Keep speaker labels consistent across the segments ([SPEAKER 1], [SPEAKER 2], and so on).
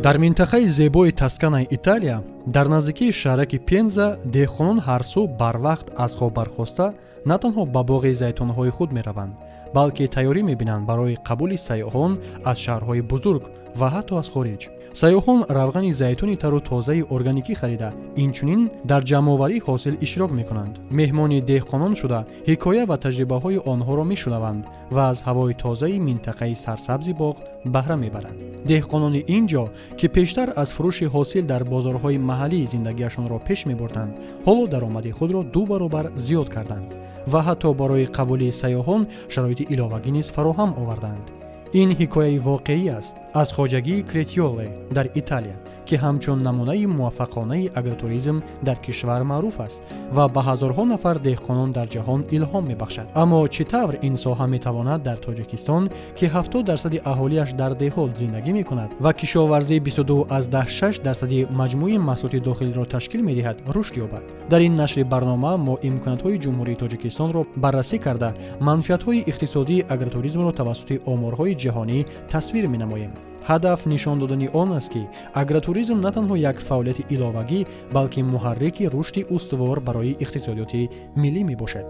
[SPEAKER 1] дар минтақаи зебои Тосканаи Италия дар наздикии шаҳраки Пенза деҳқонон ҳарсу барвақт аз хоб бархоста на танҳо ба боғи зайтунҳои худ мераванд, балки тайёрӣ мебинанд барои қабули сайёҳон аз шаҳрҳои бузург ва ҳатто аз хориҷ. Сайёҳон равғани зайтуни тару тозаи органикӣ харида инчунин дар ҷамъоварии ҳосил иштирок мекунанд. Меҳмони деҳқонон шуда ҳикоя ва таҷрибаҳои онҳоро мешунаванд ва аз ҳавои тозаи минтақаи сарсабзи боғ баҳра мебаранд. Деҳқонони ин ҷо ки пештар аз фурӯши ҳосил дар бозорҳои маҳаллии зиндагиашонро пеш мебурданд, ҳоло даромади худро 2 баробар зиёд карданд ва ҳатто барои қабули сайёҳон шароити иловагӣ низ фароҳам оварданд. ин ҳикояи воқеӣ аст аз хоҷагии Кретиоле дар Италия, ки ҳамчун намунаи муваффақонаи агротуризм дар кишвар маъруф аст ва ба ҳазорҳо нафар деҳқонон дар ҷаҳон илҳом мебахшад. Аммо чӣ тавр ин соҳа метавонад дар Тоҷикистон, ки 70% аҳолиаш дар деҳот зиндагӣ мекунад ва кишоварзӣ 22.6% маҷмӯи маҳсулоти дохилиро ташкил медиҳад, рушд ёбад? Дар ин нашри барнома мо имкониятҳои ҷумҳурии Тоҷикистонро баррасӣ карда, манфиатҳои иқтисодии агротуризмро тавассути оморҳои ҷаҳонӣ тасвир менамоем. ҳадаф нишон додани он аст, ки агротуризм на танҳо як фаъолияти иловагӣ, балки муҳаррики рушди устувор барои иқтисодиёти миллӣ мебошад.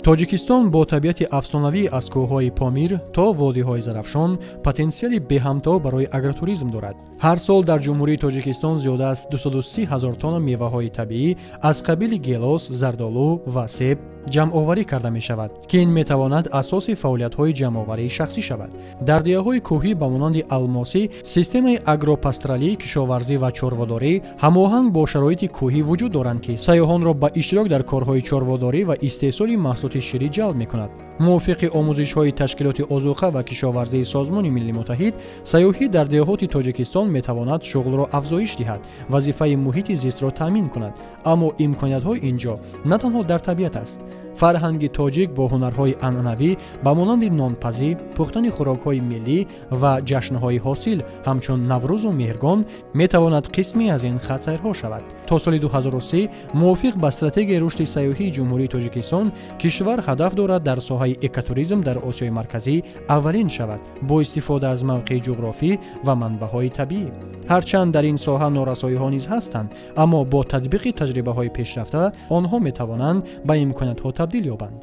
[SPEAKER 1] Тоҷикистон бо табиати афсонавӣ аз кӯҳҳои Помир то водиҳои Зарафшон потенсиали беҳамто барои агротуризм дорад. ҳар сол дар ҷумҳурии Тоҷикистон зиёда аз 230 000 тонна меваҳои табиӣ аз қабили гелос, зардолу ва себ ҷамъоварӣ карда мешавад, ки ин метавонад асоси фаъолиятҳои ҷамъоварии шахсӣ шавад. дар диҳаҳои кӯҳӣ ба монанди Алмосӣ системаи агропасторалӣ, кишоварзӣ ва чорводорӣ ҳамоҳанг бо шароити кӯҳӣ вуҷуд доранд, ки сайёҳонро ба иштирок дар корҳои чорводорӣ ва истеҳсоли маҳсулоти ширӣ ҷалб мекунад. мувофиқи омӯзишҳои ташкилоти озуқа ва кишоварзии Созмони Миллии Муттаҳид, сайёҳӣ дар диҳоти Тоҷикистон метавонад шуғлро афзоиш диҳад, вазифаи муҳити зистро таъмин кунад. Аммо имкониятҳои ин ҷо на танҳо дар табиат аст. фарҳанги тоҷик бо ҳунарҳои анъанавӣ ба монанди нонпазӣ, пухтани хӯрокҳои миллӣ ва ҷашнҳои ҳосил ҳамчун Наврӯзу Меҳргон метавонад қисме аз ин хатсайрҳо шавад. то соли 2030 мувофиқ ба стратегияи рушди сайёҳии ҷумҳурии Тоҷикистон, кишвар ҳадаф дорад дар соҳаи экотуризм дар Осиёи Марказӣ аввалин шавад, бо истифода аз мавқеи ҷуғрофӣ ва манбаъҳои табиӣ. ҳарчанд дар ин соҳа норасоиҳо низ ҳастанд, аммо бо татбиқи таҷрибаҳои пешрафта онҳо метавонанд ба имкониятҳо табдил ёбанд.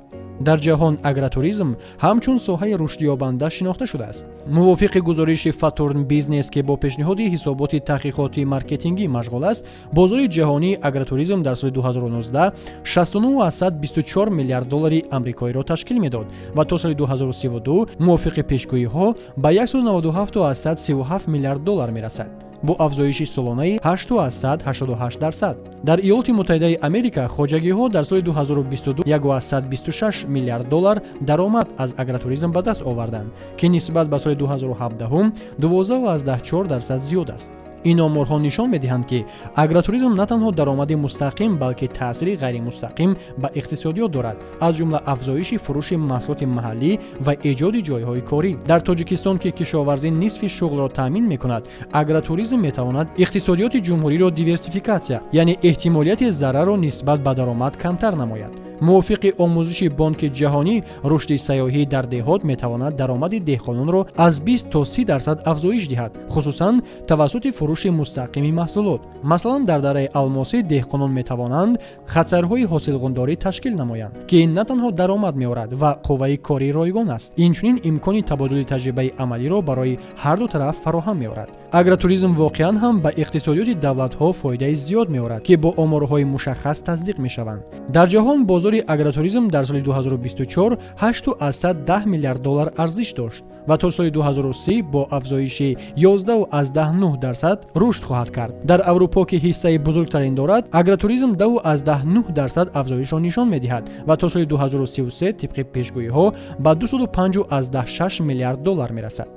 [SPEAKER 1] дар ҷаҳон агротуризм ҳамчун соҳаи рушдёбанда шинохта шудааст. мувофиқи гузориши Фатурн Бизнес, ки бо пешниҳоди ҳисоботи таҳқиқоти маркетингӣ машғул аст, бозори ҷаҳонии агротуризм дар соли 2019 $69.24 миллиард амрикоиро ташкил медод ва то соли 2032 мувофиқи пешгӯиҳо ба $197.37 миллиард мерасад, бо афзоиши солонаи 8.88%. дар иёлоти муттаҳидаи Америка хоҷагиҳо дар соли 2022 $1.26 миллиард даромад аз агротуризм ба даст оварданд, ки нисбат ба соли 2017 12.4% зиёд аст. ин оморҳо нишон медиҳанд, ки агротуризм на танҳо даромади мустақим, балки таъсири ғайримустақим ба иқтисодиёт дорад, аз ҷумла афзоиши фурӯши маҳсулоти маҳаллӣ ва эҷоди ҷойҳои корӣ. дар Тоҷикистон, ки кишоварзӣ нисфи шуғлро таъмин мекунад, агротуризм метавонад иқтисодиёти ҷумҳуриро диверсификатсия, яъне эҳтимолияти зарарро нисбат ба даромад камтар намояд. мувофиқи омӯзиши Бонки ҷаҳонӣ, рушди сайёҳӣ дар деҳот метавонад даромади деҳқононро аз 20 то 30% афзоиш диҳад, хусусан тавассути фурӯши мустақими маҳсулот. Масалан, дар дараи Алмосӣ деҳқонон метавонанд хатсайрҳои ҳосилғундорӣ ташкил намоянд, ки ин на танҳо даромад меорад ва қувваи корӣ ройгон аст, инчунин имкони табодули таҷрибаи амалиро барои ҳарду тараф фароҳам меорад. агротуризм воқеан ҳам ба иқтисодиёти давлатҳо фоидаи зиёд меорад, ки бо оморҳои мушаххас тасдиқ мешаванд. дар ҷаҳон бозори агротуризм дар соли 2024 $810 миллиард арзиш дошт ва то соли 2030 бо афзоиши 11.9% рушд хоҳад кард. Дар Аврупо ки ҳиссаи бузургтарин дорад, агротуризм 2.9% афзоишро нишон медиҳад ва то соли 2033 тибқи пешгӯиҳо ба 205.6 миллиард доллар мерасад.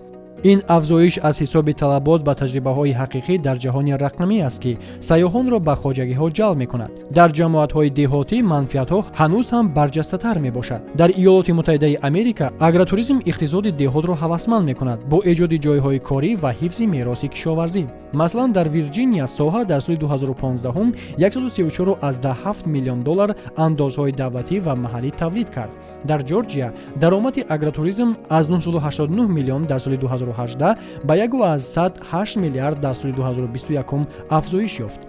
[SPEAKER 1] ин афзоиш аз ҳисоби талабот ба таҷрибаҳои ҳақиқӣ дар ҷаҳони рақамӣ аст ки сайёҳонро ба хоҷагиҳо ҷалб мекунад. дар ҷамоатҳои деҳотӣ манфиатҳо ҳанӯз ҳам барҷастатар мебошад. дар Иёлоти Муттаҳидаи Америка агротуризм иқтисоди деҳотро ҳавасманд мекунад бо эҷоди ҷойҳои корӣ ва ҳифзи мероси кишоварзӣ. Маслан дар Вирҷиния соҳа дар соли 2015 $134.7 миллион андозҳои давлатӣ ва маҳаллӣ тавлид кард. дар Ҷорҷия даромади агротуризм аз 989 миллион дар соли 2018 ба 1.8 миллиард дар соли 2021 афзоиш ёфт.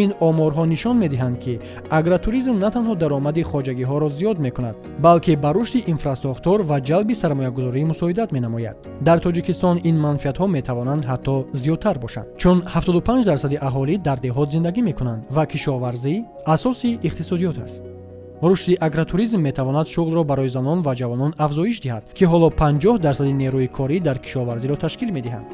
[SPEAKER 1] ин оморҳо нишон медиҳанд ки агротуризм на танҳо даромади хоҷагиҳоро зиёд мекунад, балки ба рушди инфраструктур ва ҷалби сармоягузорӣ мусоидат менамояд. дар Тоҷикистон ин манфиатҳо метавонанд ҳатто зиёдтар бошанд, чун 75% аҳолӣ дар деҳот зиндагӣ мекунанд ва кишоварзӣ асоси иқтисодиёт аст. рушди агротуризм метавонад шуғлро барои занон ва ҷавонон афзоиш диҳад, ки ҳоло 50% нерӯи корӣ дар кишоварзиро ташкил медиҳанд.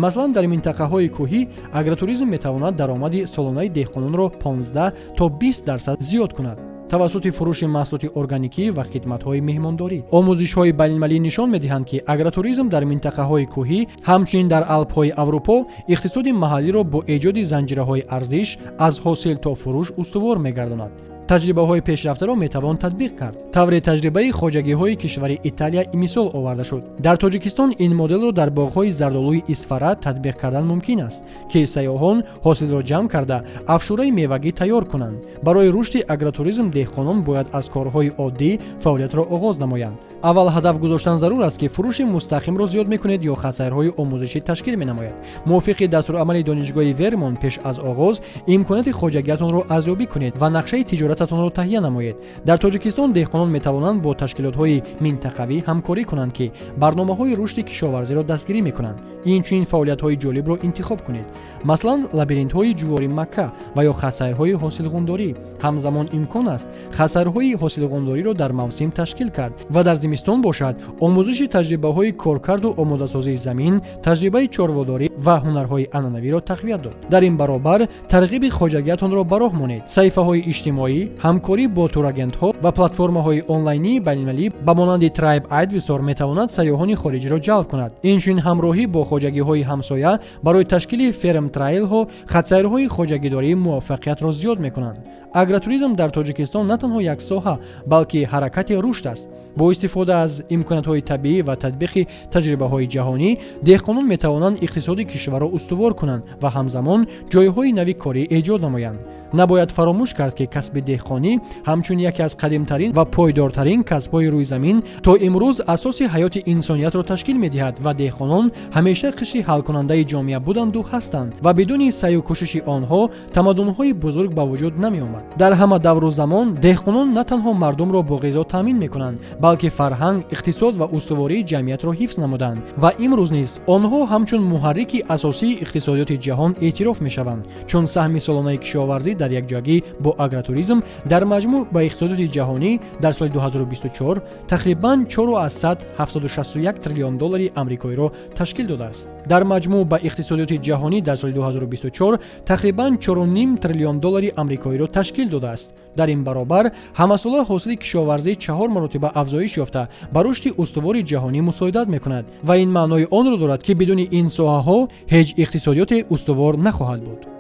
[SPEAKER 1] маслан дар минтақаҳои кӯҳӣ агротуризм метавонад даромади солонаи деҳқононро 15 то 20% зиёд кунад тавассути фурӯши маҳсулоти органикӣ ва хидматҳои меҳмондорӣ. омӯзишҳои байналмилалӣ нишон медиҳанд ки агротуризм дар минтақаҳои кӯҳӣ ҳамчунин дар алпҳои Аврупо иқтисоди маҳаллиро бо эҷоди занҷираҳои арзиш аз ҳосил то фурӯш устувор мегардонад. таҷрибаҳои пешрафтаро метавон татбиқ кард. таври таҷрибаи хоҷагиҳои кишвари Италия мисол оварда шуд. дар Тоҷикистон ин моделро дар боғҳои зардолӯи Исфара татбиқ кардан мумкин аст, ки сайёҳон ҳосилро ҷамъ карда афшураи мевагӣ тайёр кунанд. барои рушди агротуризм деҳқонон бояд аз корҳои оддӣ фаъолиятро оғоз намоянд. аввал ҳадаф гузоштан зарур аст ки фурӯши мустақимро зиёд мекунед ё хатсайрҳои омӯзишӣ ташкил менамояд. мувофиқи дастурамали донишгоҳи Вермон пеш аз оғоз имконияти хоҷагиятонро арзёбӣ кунед ва нақшаи тиҷорататонро таҳия намоед. дар Тоҷикистон деҳқонон метавонанд бо ташкилотҳои минтақавӣ ҳамкорӣ кунанд ки барномаҳои рушди кишоварзиро дастгирӣ мекунанд. инчунин фаъолиятҳои ҷолибро интихоб кунед, маслан лабиринтҳои ҷувори Макка ва ё хатсайрҳои ҳосилғондорӣ. ҳамзамон имкон аст хатсайрҳои ҳосилғондориро дар мавсим ташкил кард ва дар зимистон бошад омӯзиши таҷрибаҳои коркарду омодасозии замин, таҷрибаи чорводорӣ ва ҳунарҳои анъанавиро тақвият дод. дар ин баробар тарғиби хоҷагиятонро ба роҳ монед. саҳифаҳои иҷтимоӣ, ҳамкорӣ бо турагентҳо ва платформаҳои онлайнии байналмилалӣ ба монанди Tribe Advisor метавонад сайёҳони хориҷиро ҷалб кунад. инчунин ҳамроҳӣ бо хоҷагиҳои ҳамсоя барои ташкили ферм трайлҳо хатсайрҳои хоҷагидорӣ муваффақиятро зиёд мекунанд. агротуризм дар Тоҷикистон на танҳо як соҳа, балки ҳаракати рушд аст. бо истифода аз имкониятҳои табиӣ ва татбиқи таҷрибаҳои ҷаҳонӣ, деҳқонон метавонанд иқтисоди кишварро устувор кунанд ва ҳамзамон ҷойҳои нави корӣ эҷод намоянд. набояд фаромӯш кард ки касби деҳқонӣ ҳамчун яке аз қадимтарин ва пойдортарин касбҳои рӯи замин то имрӯз асоси ҳаёти инсониятро ташкил медиҳад ва деҳқонон ҳамеша қишри ҳалкунандаи ҷомеа буданду ҳастанд ва бидуни саъю кӯшиши онҳо тамаддунҳои бузург ба вуҷуд намеомад. дар ҳама давру замон деҳқонон на танҳо мардумро бо ғизо таъмин мекунанд, балки фарҳанг, иқтисод ва устувории ҷамъиятро ҳифз намуданд ва имрӯз низ онҳо ҳамчун муҳаррики асосии иқтисодиёти ҷаҳон эътироф мешаванд, чун саҳми солонаи кишоварзӣ дар якҷоягӣ бо агротуризм дар маҷмӯъ ба иқтисодиёти ҷаҳонӣ дар соли 2024 тақрибан 4,761 триллион доллари амрикоиро ташкил додааст. дар маҷмӯъ ба иқтисодиёти ҷаҳонӣ дар соли 2024 тақрибан 4,5 триллион доллари амрикоиро ташкил додааст. дар ин баробар ҳамасола ҳосили кишоварзӣ 4 маротиба афзоиш ёфта ба рушди устувори ҷаҳонӣ мусоидат мекунад ва ин маънои онро дорад ки бидуни ин соҳаҳо ҳеҷ иқтисодиёте устувор нахоҳад буд.